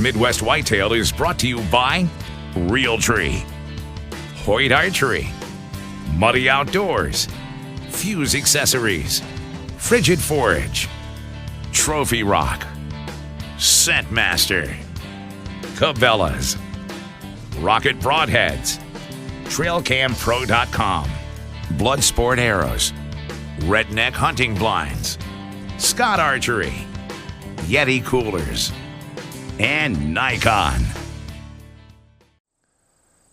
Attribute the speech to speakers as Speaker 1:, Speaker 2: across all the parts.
Speaker 1: Midwest Whitetail is brought to you by Real Tree, Hoyt Archery, Muddy Outdoors, Fuse Accessories, Frigid Forage, Trophy Rock, Scent Master, Cabela's, Rocket Broadheads, TrailCamPro.com, Bloodsport Arrows, Redneck Hunting Blinds, Scott Archery, Yeti Coolers, and Nikon.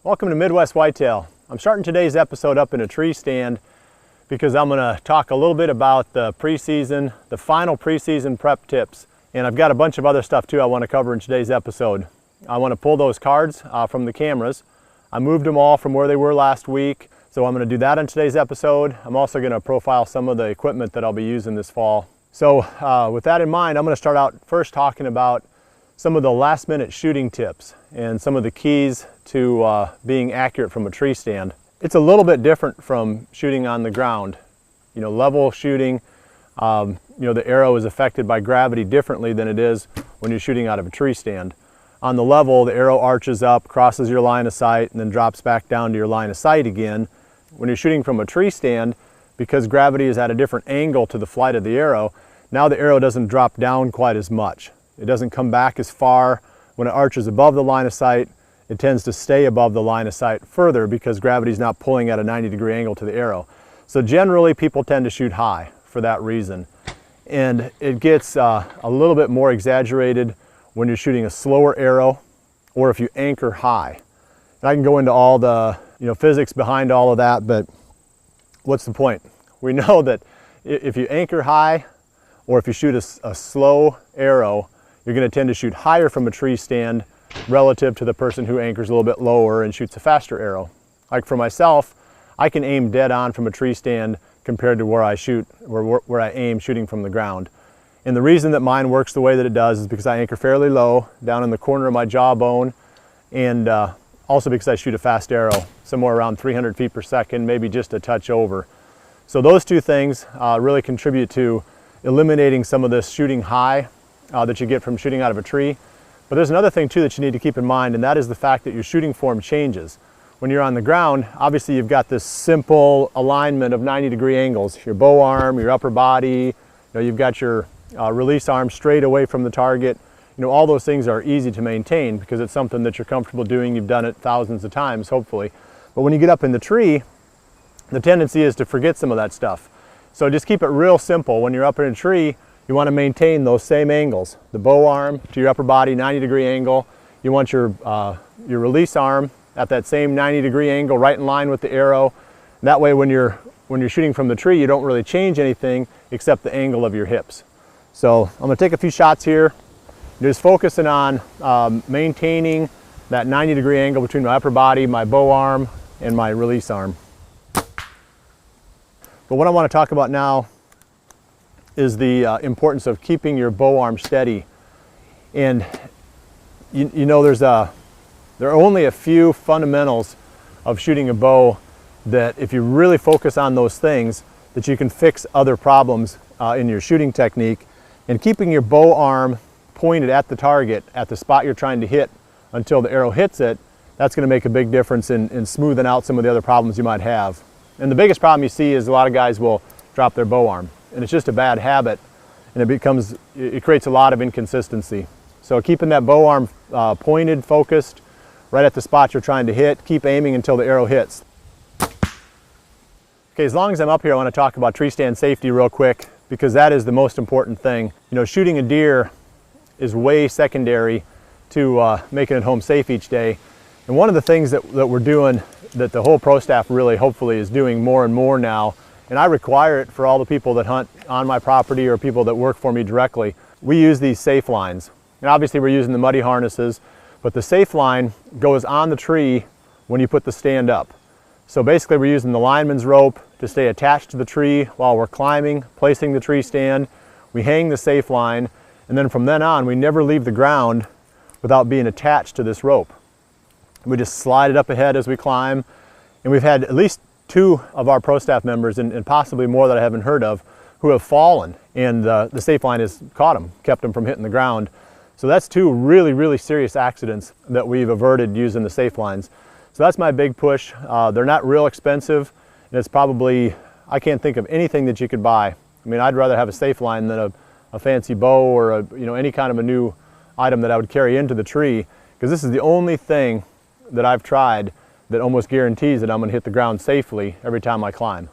Speaker 2: Welcome to Midwest Whitetail. I'm starting today's episode up in a tree stand because I'm going to talk a little bit about the preseason, the final preseason prep tips. And I've got a bunch of other stuff too I want to cover in today's episode. I want to pull those cards from the cameras. I moved them all from where they were last week, so I'm going to do that in today's episode. I'm also going to profile some of the equipment that I'll be using this fall. So with that in mind, I'm going to start out first talking about some of the last minute shooting tips and some of the keys to being accurate from a tree stand. It's a little bit different from shooting on the ground. You know, level shooting, the arrow is affected by gravity differently than it is when you're shooting out of a tree stand. On the level, the arrow arches up, crosses your line of sight, and then drops back down to your line of sight again. When you're shooting from a tree stand, because gravity is at a different angle to the flight of the arrow, now the arrow doesn't drop down quite as much. It doesn't come back as far. When it arches above the line of sight, it tends to stay above the line of sight further because gravity is not pulling at a 90-degree angle to the arrow. So generally, people tend to shoot high for that reason. And it gets a little bit more exaggerated when you're shooting a slower arrow or if you anchor high. And I can go into all the physics behind all of that, but what's the point? We know that if you anchor high or if you shoot a slow arrow, you're going to tend to shoot higher from a tree stand relative to the person who anchors a little bit lower and shoots a faster arrow. Like for myself, I can aim dead on from a tree stand compared to where I aim shooting from the ground. And the reason that mine works the way that it does is because I anchor fairly low down in the corner of my jawbone, and also because I shoot a fast arrow, somewhere around 300 feet per second, maybe just a touch over. So those two things really contribute to eliminating some of this shooting high that you get from shooting out of a tree. But there's another thing too that you need to keep in mind, and that is the fact that your shooting form changes. When you're on the ground, obviously you've got this simple alignment of 90-degree angles. Your bow arm, your upper body, you've got your release arm straight away from the target. All those things are easy to maintain because it's something that you're comfortable doing. You've done it thousands of times, hopefully. But when you get up in the tree, the tendency is to forget some of that stuff. So just keep it real simple. When you're up in a tree, you want to maintain those same angles. The bow arm to your upper body, 90-degree angle. You want your release arm at that same 90-degree angle, right in line with the arrow. That way when you're shooting from the tree, you don't really change anything except the angle of your hips. So I'm going to take a few shots here, just focusing on maintaining that 90-degree angle between my upper body, my bow arm, and my release arm. But what I want to talk about now is the importance of keeping your bow arm steady. And there are only a few fundamentals of shooting a bow that if you really focus on those things, that you can fix other problems in your shooting technique. And keeping your bow arm pointed at the target, at the spot you're trying to hit until the arrow hits it, that's going to make a big difference in smoothing out some of the other problems you might have. And the biggest problem you see is a lot of guys will drop their bow arm. And it's just a bad habit, and it creates a lot of inconsistency. So keeping that bow arm pointed, focused, right at the spot you're trying to hit, keep aiming until the arrow hits. Okay, as long as I'm up here, I want to talk about tree stand safety real quick, because that is the most important thing. Shooting a deer is way secondary to making it home safe each day. And one of the things that we're doing, that the whole pro staff really hopefully is doing more and more now, and I require it for all the people that hunt on my property or people that work for me directly, we use these safe lines. And obviously we're using the muddy harnesses, but the safe line goes on the tree when you put the stand up. So basically we're using the lineman's rope to stay attached to the tree while we're climbing, placing the tree stand. We hang the safe line, and then from then on we never leave the ground without being attached to this rope. We just slide it up ahead as we climb, and we've had at least 2 of our pro staff members, and possibly more that I haven't heard of, who have fallen, and the safe line has caught them, kept them from hitting the ground. So that's two really, really serious accidents that we've averted using the safe lines. So that's my big push. They're not real expensive, and it's probably, I can't think of anything that you could buy. I mean, I'd rather have a safe line than a fancy bow or any kind of a new item that I would carry into the tree, because this is the only thing that I've tried that almost guarantees that I'm going to hit the ground safely every time I climb.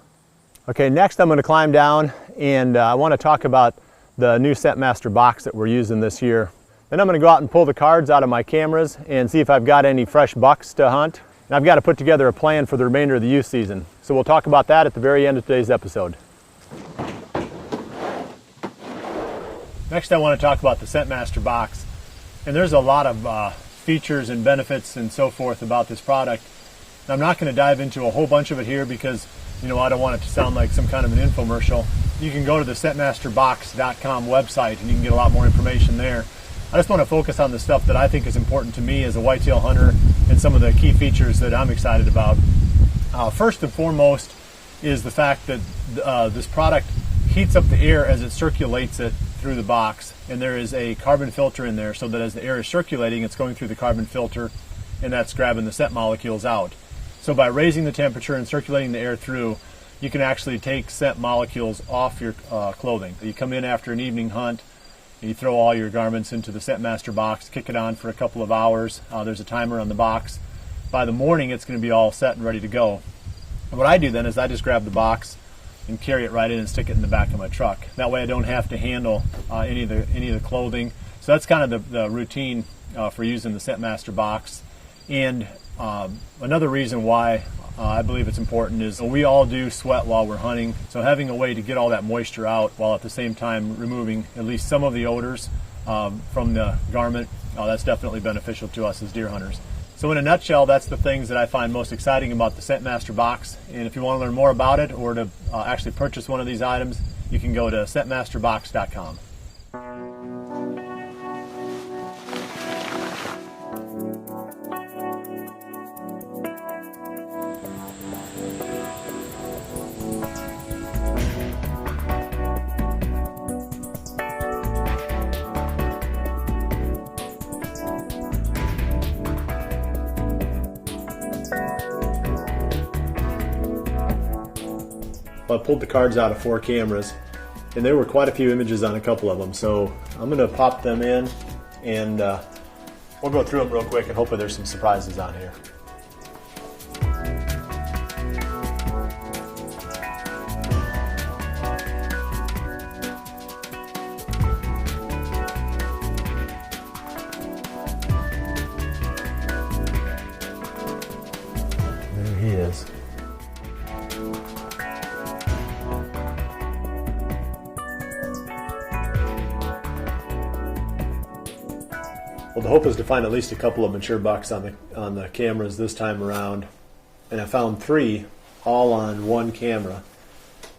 Speaker 2: Okay, next I'm going to climb down, and I want to talk about the new Sept Master box that we're using this year. Then I'm going to go out and pull the cards out of my cameras and see if I've got any fresh bucks to hunt. And I've got to put together a plan for the remainder of the youth season. So we'll talk about that at the very end of today's episode. Next I want to talk about the Sept Master box. And there's a lot of features and benefits and so forth about this product. And I'm not going to dive into a whole bunch of it here because I don't want it to sound like some kind of an infomercial. You can go to the septmasterbox.com website and you can get a lot more information there. I just want to focus on the stuff that I think is important to me as a whitetail hunter and some of the key features that I'm excited about. First and foremost is the fact that this product heats up the air as it circulates it through the box, and there is a carbon filter in there so that as the air is circulating, it's going through the carbon filter and that's grabbing the scent molecules out. So by raising the temperature and circulating the air through, you can actually take scent molecules off your clothing. You come in after an evening hunt, you throw all your garments into the Sept Master box, kick it on for a couple of hours. There's a timer on the box. By the morning, it's going to be all set and ready to go. And what I do then is I just grab the box and carry it right in and stick it in the back of my truck. That way I don't have to handle any of the clothing. So that's kind of the routine for using the Sept Master box. And another reason why I believe it's important is we all do sweat while we're hunting, so having a way to get all that moisture out while at the same time removing at least some of the odors from the garment, that's definitely beneficial to us as deer hunters. So in a nutshell, that's the things that I find most exciting about the Sept Master box. And if you want to learn more about it or to actually purchase one of these items, you can go to septmasterbox.com. I pulled the cards out of 4 cameras, and there were quite a few images on a couple of them, so I'm going to pop them in and we'll go through them real quick, and hopefully there's some surprises on here. There he is. Well, the hope is to find at least a couple of mature bucks on the cameras this time around, and I found 3 all on one camera.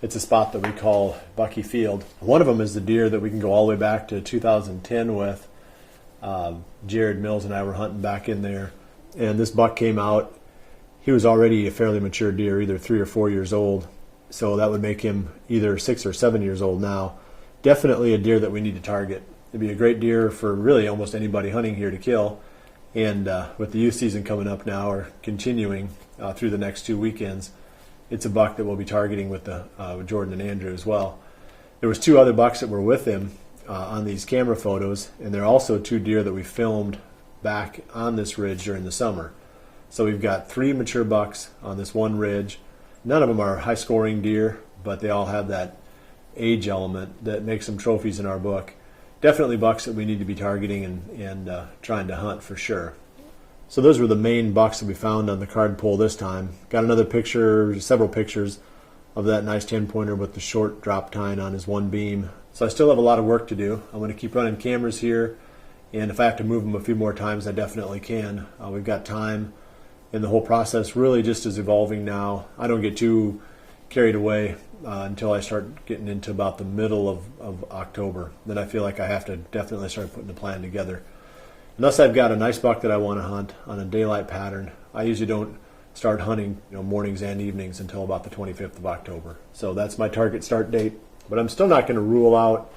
Speaker 2: It's a spot that we call Bucky Field. One of them is the deer that we can go all the way back to 2010 with. Jared Mills and I were hunting back in there, and this buck came out. He was already a fairly mature deer, either 3 or 4 years old, so that would make him either 6 or 7 years old now. Definitely a deer that we need to target. It'd be a great deer for really almost anybody hunting here to kill. And with the youth season coming up now, or continuing through the next 2 weekends, it's a buck that we'll be targeting with Jordan and Andrew as well. There was 2 other bucks that were with him on these camera photos, and there are also 2 deer that we filmed back on this ridge during the summer. So we've got 3 mature bucks on this one ridge. None of them are high-scoring deer, but they all have that age element that makes them trophies in our book. Definitely bucks that we need to be targeting and trying to hunt for sure. So those were the main bucks that we found on the card pull this time. Got another picture, several pictures of that nice 10-pointer with the short drop tine on his one beam. So I still have a lot of work to do. I'm going to keep running cameras here, and if I have to move them a few more times, I definitely can. We've got time, and the whole process really just is evolving now. I don't get too carried away until I start getting into about the middle of October. Then I feel like I have to definitely start putting a plan together. Unless I've got a nice buck that I want to hunt on a daylight pattern, I usually don't start hunting mornings and evenings until about the 25th of October. So that's my target start date. But I'm still not going to rule out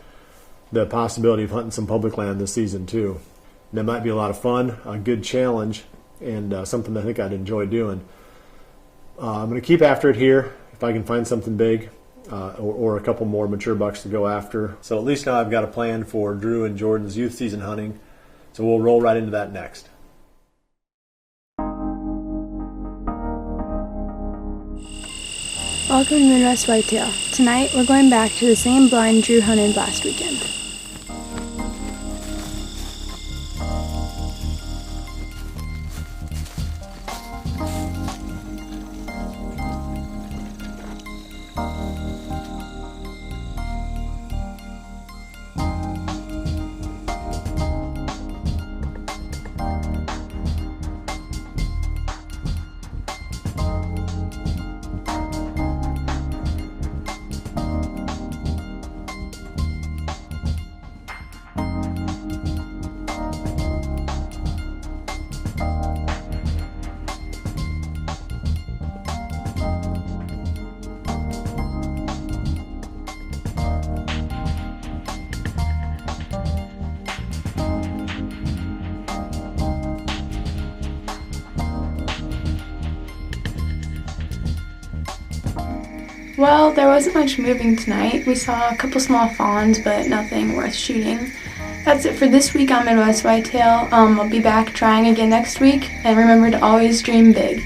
Speaker 2: the possibility of hunting some public land this season too. And that might be a lot of fun, a good challenge, and something I think I'd enjoy doing. I'm going to keep after it here if I can find something big or a couple more mature bucks to go after. So at least now I've got a plan for Drew and Jordan's youth season hunting. So we'll roll right into that next.
Speaker 3: Welcome to Midwest Whitetail. Tonight we're going back to the same blind Drew hunted last weekend. Well, there wasn't much moving tonight. We saw a couple small fawns, but nothing worth shooting. That's it for this week on Midwest Whitetail. I'll be back trying again next week, and remember to always dream big.